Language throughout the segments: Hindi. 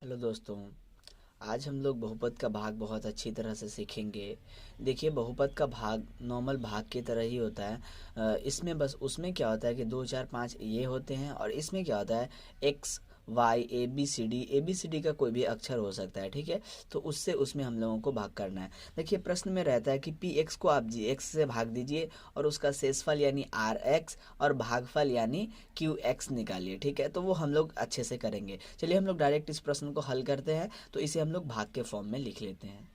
हेलो दोस्तों। आज हम लोग बहुपद का भाग बहुत अच्छी तरह से सीखेंगे। देखिए, बहुपद का भाग नॉर्मल भाग की तरह ही होता है। इसमें बस उसमें क्या होता है कि 2 4 5 ये होते हैं, और इसमें क्या होता है X Y A B C D का कोई भी अक्षर हो सकता है। ठीक है, तो उससे उसमें हम लोगों को भाग करना है। देखिए, प्रश्न में रहता है कि पी एक्स को आप जी एक्स से भाग दीजिए और उसका शेषफल यानी आर एक्स और भागफल यानी क्यू एक्स निकालिए। ठीक है, तो वो हम लोग अच्छे से करेंगे। चलिए हम लोग डायरेक्ट इस प्रश्न को हल करते हैं। तो इसे हम लोग भाग के फॉर्म में लिख लेते हैं।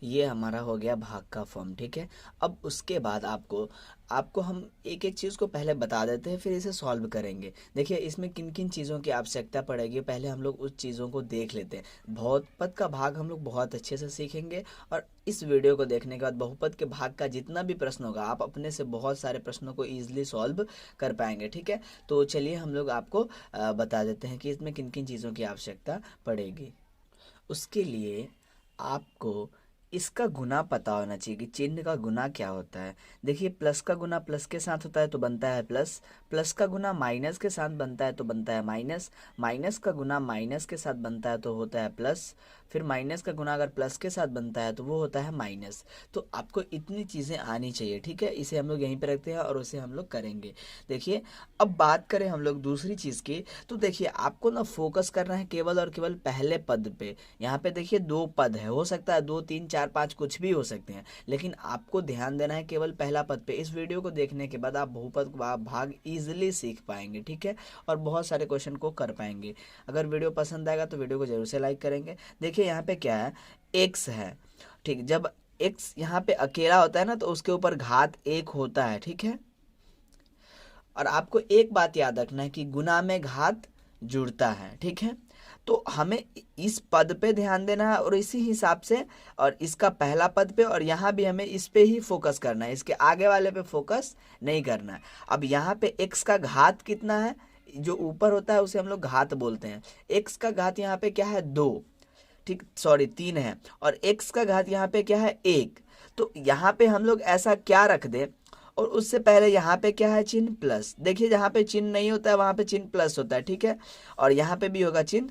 ये हमारा हो गया भाग का फॉर्म। ठीक है, अब उसके बाद आपको आपको हम एक एक चीज़ को पहले बता देते हैं, फिर इसे सॉल्व करेंगे। देखिए, इसमें किन किन चीज़ों की आवश्यकता पड़ेगी, पहले हम लोग उस चीज़ों को देख लेते हैं। बहुपद का भाग हम लोग बहुत अच्छे से सीखेंगे, और इस वीडियो को देखने के बाद बहुपद के भाग का जितना भी प्रश्न होगा, आप अपने से बहुत सारे प्रश्नों को ईजिली सॉल्व कर पाएंगे। ठीक है, तो चलिए हम लोग आपको बता देते हैं कि इसमें किन किन चीज़ों की आवश्यकता पड़ेगी। उसके लिए आपको इसका गुना पता होना चाहिए कि चिन्ह का गुना क्या होता है। देखिए, प्लस का गुना प्लस के साथ होता है तो बनता है प्लस, प्लस का गुना माइनस के साथ बनता है तो बनता है माइनस, माइनस का गुना माइनस के साथ बनता है तो होता है प्लस, फिर माइनस का गुना अगर प्लस के साथ बनता है तो वो होता है माइनस। तो आपको इतनी चीज़ें आनी चाहिए। ठीक है, इसे हम लोग यहीं पे रखते हैं और उसे हम लोग करेंगे। देखिए, अब बात करें हम लोग दूसरी चीज़ की, तो देखिए आपको ना फोकस करना है केवल और केवल पहले पद पे। यहाँ पे देखिए 2 पद है, हो सकता है 2 3 4 5 कुछ भी हो सकते हैं, लेकिन आपको ध्यान देना है केवल पहला पद पे। इस वीडियो को देखने के बाद आप बहुपद का भाग इजीली सीख पाएंगे। ठीक है, और बहुत सारे क्वेश्चन को कर पाएंगे। अगर वीडियो पसंद आएगा तो वीडियो को जरूर से लाइक करेंगे। देखिए यहाँ पे क्या है, एक्स है। ठीक, जब एक्स यहाँ पे अकेला होता है ना, तो उसके ऊपर घात 1 होता है। ठीक है, और आपको एक बात याद रखना है कि गुना में घात जुड़ता है। ठीक है, तो हमें इस पद पे ध्यान देना है और इसी हिसाब से, और इसका पहला पद पे, और यहाँ भी हमें इस पे ही फोकस करना है, इसके आगे वाले पे फोकस नहीं करना है। अब यहाँ पे x का घात कितना है, जो ऊपर होता है उसे हम लोग घात बोलते हैं। x का घात यहाँ पे क्या है, 2। ठीक, सॉरी 3 है, और x का घात यहाँ पे क्या है, 1। तो यहाँ पे हम लोग ऐसा क्या रख दें, और उससे पहले यहाँ पे क्या है, चिन्ह प्लस। देखिए, जहाँ पे चिन्ह नहीं होता है वहाँ पे चिन्ह प्लस होता है। ठीक है, और यहाँ पे भी होगा चिन्ह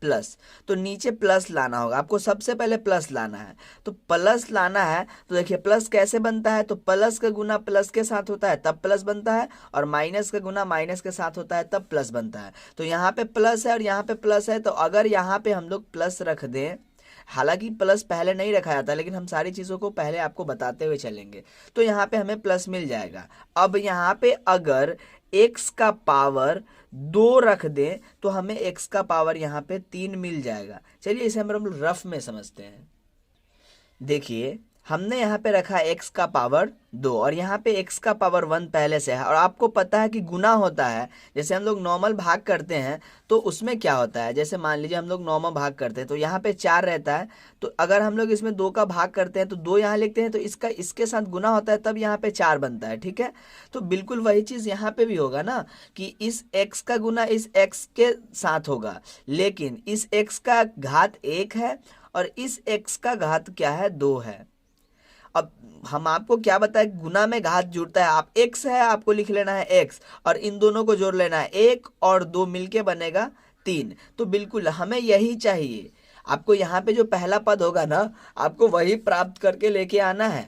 प्लस। तो नीचे प्लस लाना होगा आपको, सबसे पहले प्लस लाना है। तो प्लस लाना है, तो देखिए प्लस कैसे बनता है, तो प्लस का गुना प्लस के साथ होता है तब प्लस बनता है, और माइनस का गुना माइनस के साथ होता है तब प्लस बनता है। तो यहाँ पे प्लस है और यहाँ पे प्लस है, तो अगर यहाँ पे हम लोग प्लस रख दें, हालांकि प्लस पहले नहीं रखा जाता, लेकिन हम सारी चीज़ों को पहले आपको बताते हुए चलेंगे, तो यहाँ पे हमें प्लस मिल जाएगा। अब यहाँ पे अगर x का पावर 2 रख दें तो हमें x का पावर यहाँ पे 3 मिल जाएगा। चलिए इसे हम लोग रफ में समझते हैं। देखिए, हमने यहाँ पे रखा x का पावर 2, और यहाँ पे x का पावर 1 पहले से है, और आपको पता है कि गुना होता है। जैसे हम लोग नॉर्मल भाग करते हैं तो उसमें क्या होता है, जैसे मान लीजिए हम लोग नॉर्मल भाग करते हैं तो यहाँ पे 4 रहता है, तो अगर हम लोग इसमें 2 का भाग करते हैं तो 2 यहाँ लिखते हैं, तो इसका इसके साथ गुना होता है तब यहाँ पे 4 बनता है। ठीक है, तो बिल्कुल वही चीज़ यहाँ पे भी होगा ना, कि इस x का गुना इस x के साथ होगा, लेकिन इस x का घात 1 है और इस x का घात क्या है, 2 है। अब हम आपको क्या बताएं, गुना में घात जुड़ता है। आप x है, आपको लिख लेना है x, और इन दोनों को जोड़ लेना है, 1 और 2 मिलके बनेगा 3। तो बिल्कुल हमें यही चाहिए। आपको यहाँ पे जो पहला पद होगा ना, आपको वही प्राप्त करके लेके आना है।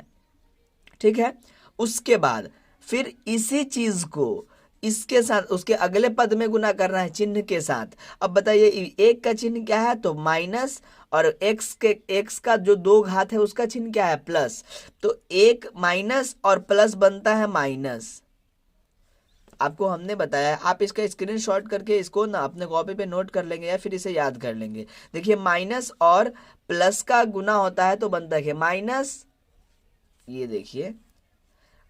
ठीक है, उसके बाद फिर इसी चीज को इसके साथ उसके अगले पद में गुना करना है चिन्ह के साथ। अब बताइए, एक का चिन्ह क्या है, तो माइनस, और एक्स का जो 2 घात है उसका चिन्ह क्या है, प्लस। तो एक माइनस और प्लस बनता है माइनस। आपको हमने बताया, आप इसका स्क्रीनशॉट करके इसको ना अपने कॉपी पे नोट कर लेंगे या फिर इसे याद कर लेंगे। देखिए, माइनस और प्लस का गुना होता है तो बनता है माइनस, ये देखिए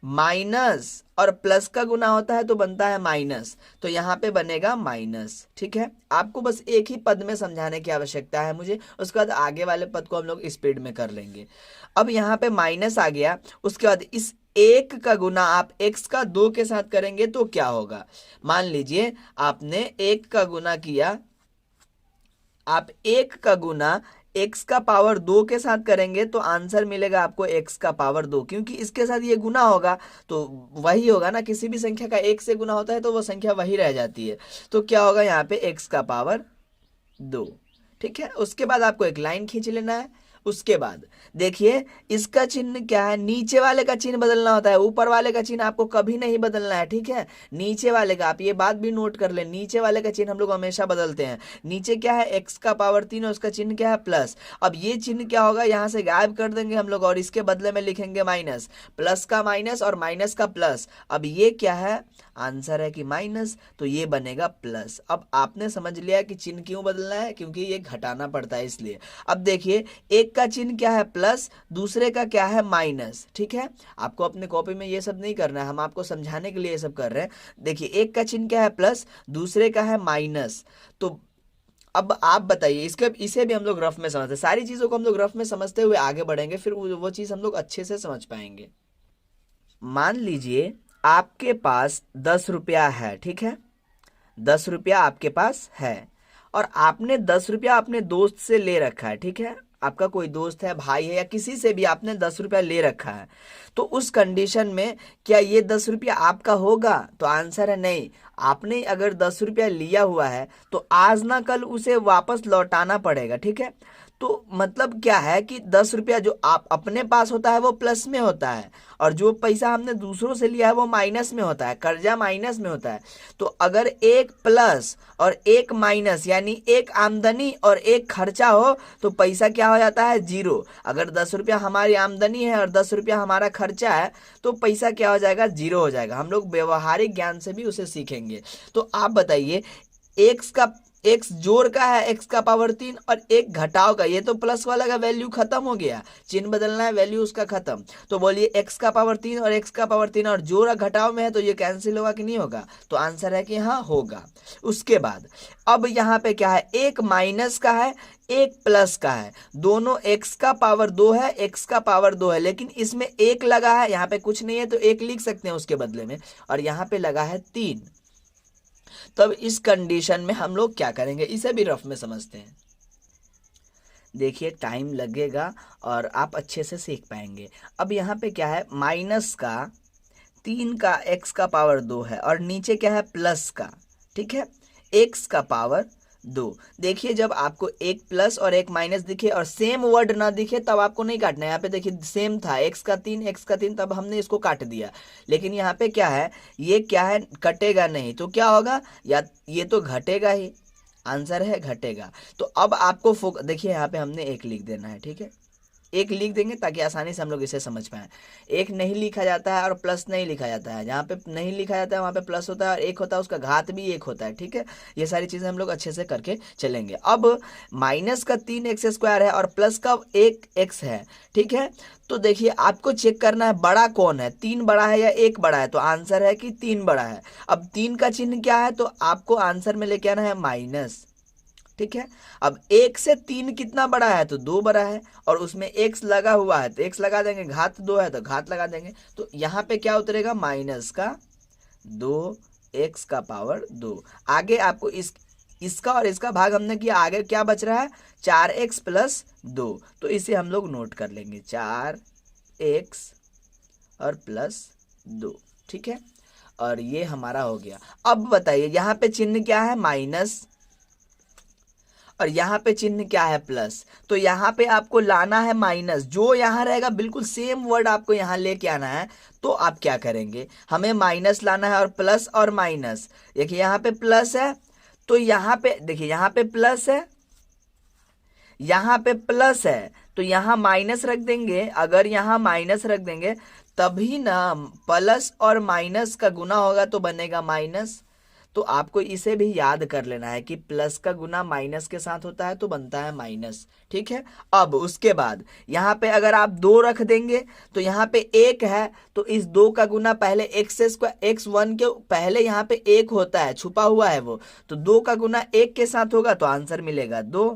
माइनस और प्लस का गुना होता है तो बनता है माइनस, तो यहाँ पे बनेगा माइनस। ठीक है, आपको बस एक ही पद में समझाने की आवश्यकता है मुझे, उसके बाद आगे वाले पद को हम लोग स्पीड में कर लेंगे। अब यहाँ पे माइनस आ गया, उसके बाद इस 1 का गुना आप x का 2 के साथ करेंगे तो क्या होगा। मान लीजिए आपने 1 का गुना किया आप एक का गुना एक्स का पावर 2 के साथ करेंगे तो आंसर मिलेगा आपको एक्स का पावर 2, क्योंकि इसके साथ ये गुना होगा तो वही होगा ना, किसी भी संख्या का एक से गुना होता है तो वो संख्या वही रह जाती है। तो क्या होगा यहाँ पे एक्स का पावर 2। ठीक है, उसके बाद आपको एक लाइन खींच लेना है। उसके बाद देखिए इसका चिन्ह क्या है, नीचे वाले का चिन्ह बदलना होता है, ऊपर वाले का चिन्ह आपको कभी नहीं बदलना है। ठीक है, नीचे वाले का, आप ये बात भी नोट कर ले, नीचे वाले का चिन्ह हम लोग हमेशा बदलते हैं। नीचे क्या है, एक्स का पावर 3 और उसका चिन्ह क्या है, प्लस। अब ये चिन्ह क्या होगा, यहाँ से गायब कर देंगे हम लोग और इसके बदले में लिखेंगे माइनस। प्लस का माइनस और माइनस का प्लस। अब ये क्या है, आंसर है कि माइनस, तो ये बनेगा प्लस। अब आपने समझ लिया कि चिन्ह क्यों बदलना है, क्योंकि ये घटाना पड़ता है इसलिए। अब देखिए एक का चिन्ह क्या है, प्लस, दूसरे का क्या है, माइनस। ठीक है, आपको अपने कॉपी में ये सब नहीं करना है, हम आपको समझाने के लिए ये सब कर रहे हैं। देखिए एक का चिन्ह क्या है, प्लस, दूसरे का है माइनस। तो अब आप बताइए, इसके इसे भी हम लोग रफ में समझते हैं, सारी चीजों को हम लोग रफ में समझते हुए आगे बढ़ेंगे, फिर वो चीज हम लोग अच्छे से समझ पाएंगे। मान लीजिए आपके पास 10 रुपया है। ठीक है, 10 रुपया आपके पास है और आपने 10 रुपया अपने दोस्त से ले रखा है। ठीक है, आपका कोई दोस्त है, भाई है, या किसी से भी आपने 10 रुपया ले रखा है। तो उस कंडीशन में क्या ये 10 रुपया आपका होगा, तो आंसर है नहीं। आपने अगर 10 रुपया लिया हुआ है तो आज ना कल उसे वापस लौटाना पड़ेगा। ठीक है, तो मतलब क्या है कि 10 रुपया जो आप अपने पास होता है वो प्लस में होता है और जो पैसा हमने दूसरों से लिया है वो माइनस में होता है, कर्जा माइनस में होता है। तो अगर एक प्लस और एक माइनस यानी एक आमदनी और एक खर्चा हो तो पैसा क्या हो जाता है, जीरो। अगर 10 रुपया हमारी आमदनी है और 10 रुपया हमारा खर्चा है तो पैसा क्या हो जाएगा, जीरो हो जाएगा। हम लोग व्यवहारिक ज्ञान से भी उसे सीखेंगे। तो आप बताइए, एक्स जोड़ का है एक्स का पावर 3 और एक घटाव का, ये तो प्लस वाला का वैल्यू खत्म हो गया, चिन्ह बदलना है, वैल्यू उसका खत्म। तो बोलिए एक्स का पावर 3 और एक्स का पावर 3 और जोड़ घटाव में है तो ये कैंसिल होगा कि नहीं होगा, तो आंसर है कि हाँ होगा। उसके बाद अब यहाँ पे क्या है, एक माइनस का है एक प्लस का है, दोनों एक्स का पावर 2 है एक्स का पावर 2 है, लेकिन इसमें एक लगा है, यहाँ पे कुछ नहीं है तो एक लिख सकते हैं उसके बदले में, और यहाँ पे लगा है 3। तब इस कंडीशन में हम लोग क्या करेंगे, इसे भी रफ में समझते हैं। देखिए टाइम लगेगा और आप अच्छे से सीख पाएंगे। अब यहाँ पे क्या है, माइनस का 3 का एक्स का पावर 2 है और नीचे क्या है, प्लस का, ठीक है, एक्स का पावर 2। देखिए जब आपको एक प्लस और एक माइनस दिखे और सेम वर्ड ना दिखे तब आपको नहीं काटना है। यहाँ पे देखिए सेम था, एक्स का 3 एक्स का 3, तब हमने इसको काट दिया। लेकिन यहाँ पे क्या है, ये क्या है, कटेगा नहीं, तो क्या होगा, या ये तो घटेगा ही, आंसर है घटेगा। तो अब आपको देखिए यहाँ पे हमने एक लिख देना है। ठीक है, एक लिख देंगे ताकि आसानी से हम लोग इसे समझ पाएं। एक नहीं लिखा जाता है और प्लस नहीं लिखा जाता है, जहाँ पे नहीं लिखा जाता है वहाँ पे प्लस होता है और एक होता है उसका घात भी एक होता है। ठीक है, ये सारी चीज़ें हम लोग अच्छे से करके चलेंगे। अब माइनस का 3x² है और प्लस का 1x है। ठीक है, तो देखिए आपको चेक करना है बड़ा कौन है, 3 बड़ा है या 1 बड़ा है, तो आंसर है कि 3 बड़ा है। अब 3 का चिन्ह क्या है, तो आपको आंसर में लेके आना है माइनस। ठीक है, अब 1 से 3 कितना बड़ा है, तो 2 बड़ा है और उसमें x लगा हुआ है तो x लगा देंगे, घात 2 है तो घात लगा देंगे, तो यहाँ पे क्या उतरेगा, माइनस का 2 x का पावर 2। आगे आपको इसका और इसका भाग हमने किया, आगे क्या बच रहा है, 4x प्लस 2, तो इसे हम लोग नोट कर लेंगे, 4x और प्लस 2। ठीक है, और ये हमारा हो गया। अब बताइए यहाँ पे चिन्ह क्या है, माइनस, और यहाँ पे चिन्ह क्या है, प्लस। तो यहाँ पे आपको लाना है माइनस, जो यहाँ रहेगा बिल्कुल सेम वर्ड आपको यहाँ लेके आना है। तो आप क्या करेंगे, हमें माइनस लाना है और प्लस और माइनस। देखिए यहाँ पे प्लस है तो यहाँ पे देखिए यहाँ पे प्लस है, यहाँ पे प्लस है तो यहाँ माइनस रख देंगे। अगर यहाँ माइनस रख देंगे तभी ना प्लस और माइनस का गुना होगा तो बनेगा माइनस। तो आपको इसे भी याद कर लेना है कि प्लस का गुना माइनस के साथ होता है तो बनता है माइनस। ठीक है, अब उसके बाद यहाँ पे अगर आप 2 रख देंगे तो यहाँ पे 1 है तो इस 2 का गुना पहले x1 के पहले यहाँ पे 1 होता है, छुपा हुआ है वो, तो 2 का गुना 1 के साथ होगा तो आंसर मिलेगा 2।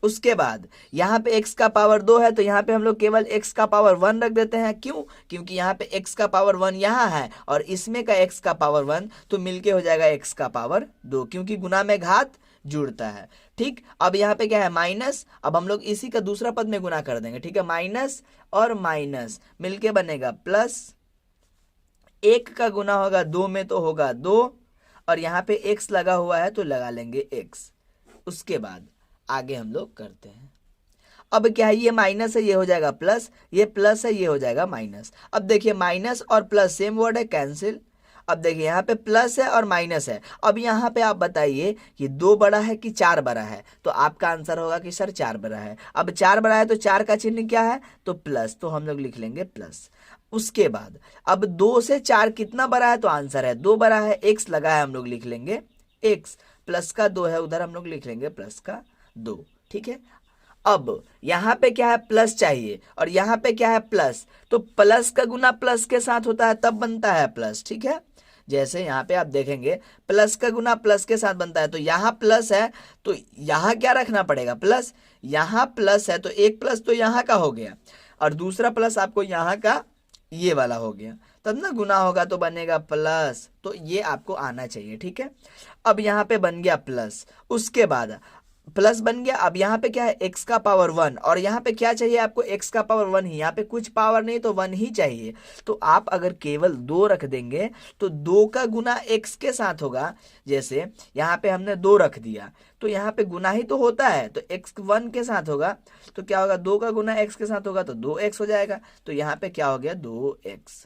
उसके बाद यहाँ पे x का पावर 2 है तो यहाँ पे हम लोग केवल x का पावर 1 रख देते हैं। क्यों? क्योंकि यहाँ पे x का पावर 1 यहाँ है और इसमें का x का पावर 1, तो मिलके हो जाएगा x का पावर 2, क्योंकि गुना में घात जुड़ता है। ठीक, अब यहाँ पे क्या है माइनस, अब हम लोग इसी का दूसरा पद में गुना कर देंगे। ठीक है, माइनस और माइनस मिलके बनेगा प्लस, 1 का गुना होगा 2 में तो होगा 2, और यहाँ पे x लगा हुआ है तो लगा लेंगे x। उसके बाद आगे हम लोग करते हैं। अब क्या है, ये माइनस है ये हो जाएगा प्लस, ये प्लस है ये हो जाएगा माइनस। अब देखिए माइनस और प्लस सेम वर्ड है, कैंसिल। अब देखिए यहाँ पे प्लस है और माइनस है। अब यहाँ पे आप बताइए कि 2 बड़ा है कि 4 बड़ा है, तो आपका आंसर होगा कि सर 4 बड़ा है। अब 4 बड़ा है तो 4 का चिन्ह क्या है, तो प्लस, तो हम लोग लिख लेंगे प्लस। उसके बाद अब 2 से 4 कितना बड़ा है, तो आंसर है 2 बड़ा है, x लगा है हम लोग लिख लेंगे x, प्लस का 2 है उधर हम लोग लिख लेंगे प्लस का 2। ठीक है, अब यहाँ पे क्या है प्लस चाहिए और यहाँ पे क्या है प्लस, तो प्लस का गुना प्लस के साथ होता है तब बनता है प्लस। ठीक है, जैसे यहाँ पे आप देखेंगे प्लस का गुना प्लस के साथ बनता है, तो यहाँ प्लस है तो यहाँ क्या रखना पड़ेगा प्लस, यहाँ प्लस है तो एक प्लस तो यहाँ का हो गया और दूसरा प्लस आपको यहाँ का ये वाला हो गया, तब ना गुना होगा तो बनेगा प्लस, तो ये आपको आना चाहिए। ठीक है, अब यहाँ पे बन गया प्लस, उसके बाद प्लस बन गया। अब यहाँ पे क्या है x का पावर 1 और यहाँ पे क्या चाहिए आपको x का पावर 1 ही, यहाँ पे कुछ पावर नहीं तो 1 ही चाहिए। तो आप अगर केवल 2 रख देंगे तो 2 का गुना x के साथ होगा। जैसे यहाँ पे हमने 2 रख दिया तो यहाँ पे गुना ही तो होता है, तो x 1 के साथ होगा तो क्या होगा 2 का गुना x के साथ होगा तो 2x हो जाएगा, तो यहाँ पे क्या हो गया 2x।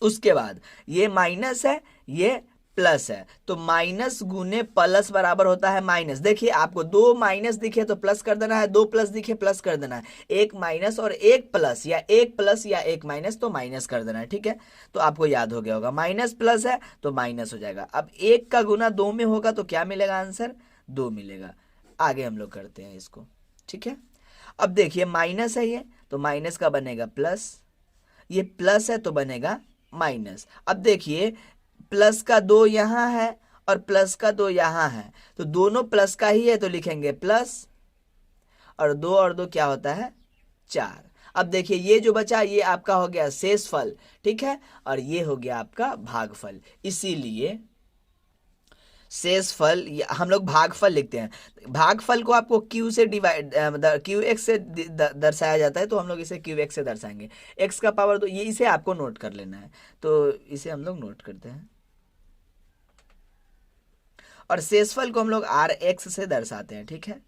उसके बाद ये माइनस है ये प्लस है, तो माइनस गुने प्लस बराबर होता है माइनस। देखिए आपको 2 माइनस दिखे तो प्लस कर देना है, 2 प्लस दिखे प्लस कर देना है, 1 माइनस और 1 प्लस या 1 प्लस या 1 माइनस तो माइनस कर देना है। ठीक है, तो आपको याद हो गया होगा माइनस प्लस है तो माइनस हो जाएगा। अब 1 का गुना 2 में होगा तो क्या मिलेगा आंसर 2 मिलेगा। आगे हम लोग करते हैं इसको। ठीक है, अब देखिए माइनस है ये तो माइनस का बनेगा प्लस, ये प्लस है तो बनेगा माइनस। अब देखिए प्लस का 2 यहाँ है और प्लस का 2 यहाँ है, तो दोनों प्लस का ही है तो लिखेंगे प्लस, और 2 और 2 क्या होता है 4। अब देखिए ये जो बचा ये आपका हो गया शेषफल। ठीक है, और ये हो गया आपका भागफल, इसीलिए शेषफल हम लोग भागफल लिखते हैं। भागफल को आपको q से डिवाइड qx से दर्शाया जाता है, तो हम लोग इसे qx से दर्शाएंगे। x का पावर 2 ये इसे आपको नोट कर लेना है, तो इसे हम लोग नोट करते हैं। और शेषफल को हम लोग rx से दर्शाते हैं। ठीक है,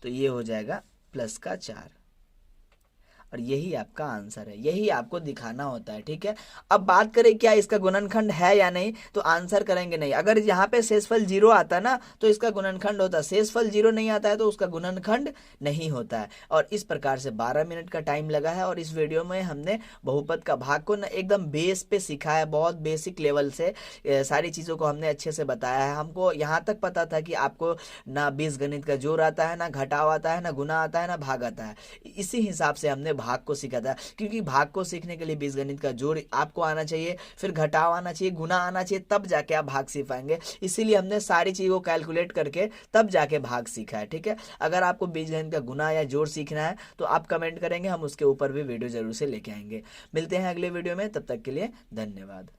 तो ये हो जाएगा प्लस का 4 और यही आपका आंसर है, यही आपको दिखाना होता है। ठीक है, अब बात करें क्या इसका गुणनखंड है या नहीं, तो आंसर करेंगे नहीं। अगर यहाँ पे शेषफल 0 आता ना तो इसका गुणनखंड होता, शेषफल 0 नहीं आता है तो उसका गुणनखंड नहीं होता है। और इस प्रकार से 12 मिनट का टाइम लगा है और इस वीडियो में हमने बहुपद का भाग को ना एकदम बेस पे सीखा है, बहुत बेसिक लेवल से सारी चीज़ों को हमने अच्छे से बताया है। हमको यहाँ तक पता था कि आपको ना बीजगणित का जोड़ आता है, ना घटाव आता है, ना गुना आता है, ना भाग आता है। इसी हिसाब से हमने भाग को सीखा था, क्योंकि भाग को सीखने के लिए बीजगणित का जोड़ आपको आना चाहिए, फिर घटाव आना चाहिए, गुना आना चाहिए, तब जाके आप भाग सीख पाएंगे। इसीलिए हमने सारी चीज़ों को कैलकुलेट करके तब जाके भाग सीखा है। ठीक है, अगर आपको बीजगणित का गुना या जोड़ सीखना है तो आप कमेंट करेंगे, हम उसके ऊपर भी वीडियो जरूर से लेके आएंगे। मिलते हैं अगले वीडियो में, तब तक के लिए धन्यवाद।